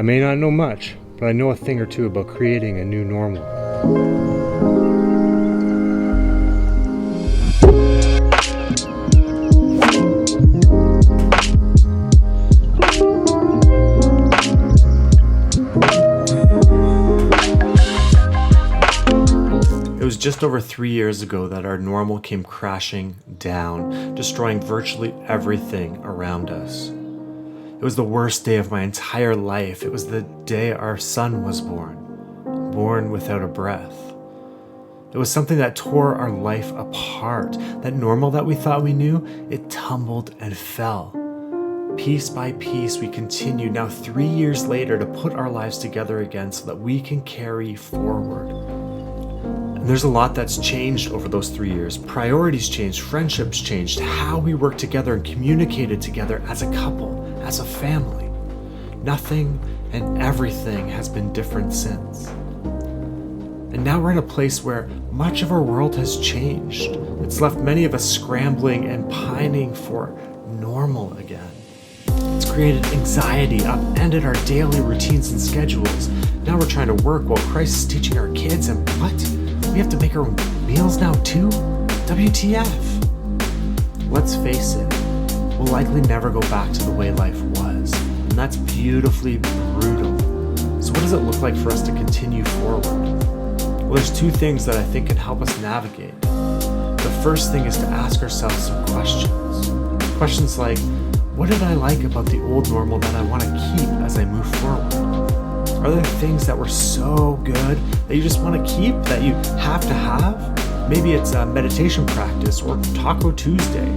I may not know much, but I know a thing or two about creating a new normal. It was just over 3 years ago that our normal came crashing down, destroying virtually everything around us. It was the worst day of my entire life. It was the day our son was born without a breath. It was something that tore our life apart. That normal that we thought we knew, it tumbled and fell. Piece by piece, we continued now 3 years later to put our lives together again so that we can carry forward. And there's a lot that's changed over those 3 years. Priorities changed, friendships changed, how we worked together and communicated together as a couple, as a family. Nothing and everything has been different since. And now we're in a place where much of our world has changed. It's left many of us scrambling and pining for normal again. It's created anxiety, upended our daily routines and schedules. Now we're trying to work while Christ is teaching our kids, and what? We have to make our own meals now too? WTF? Let's face it, we'll likely never go back to the way life was, and that's beautifully brutal. So what does it look like for us to continue forward? Well, there's two things that I think can help us navigate. The first thing is to ask ourselves some questions. Questions like, what did I like about the old normal that I want to keep as I move forward? Are there things that were so good that you just want to keep, that you have to have? Maybe it's a meditation practice or Taco Tuesday.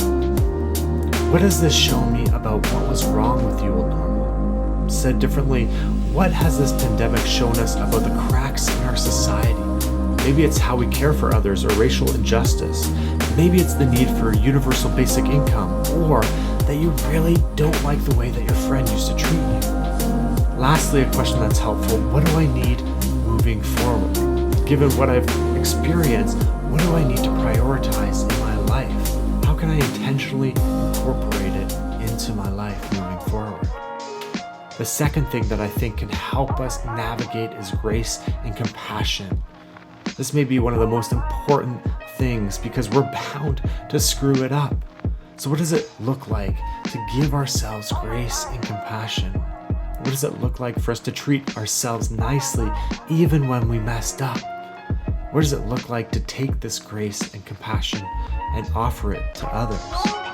What does this show me about what was wrong with the old normal? Said differently, what has this pandemic shown us about the cracks in our society? Maybe it's how we care for others or racial injustice. Maybe it's the need for universal basic income, or that you really don't like the way that your friend used to treat you. Lastly, a question that's helpful, what do I need moving forward? Given what I've experienced, what do I need to prioritize in my life? How can I intentionally incorporate it into my life moving forward? The second thing that I think can help us navigate is grace and compassion. This may be one of the most important things because we're bound to screw it up. So what does it look like to give ourselves grace and compassion? What does it look like for us to treat ourselves nicely even when we messed up? What does it look like to take this grace and compassion and offer it to others?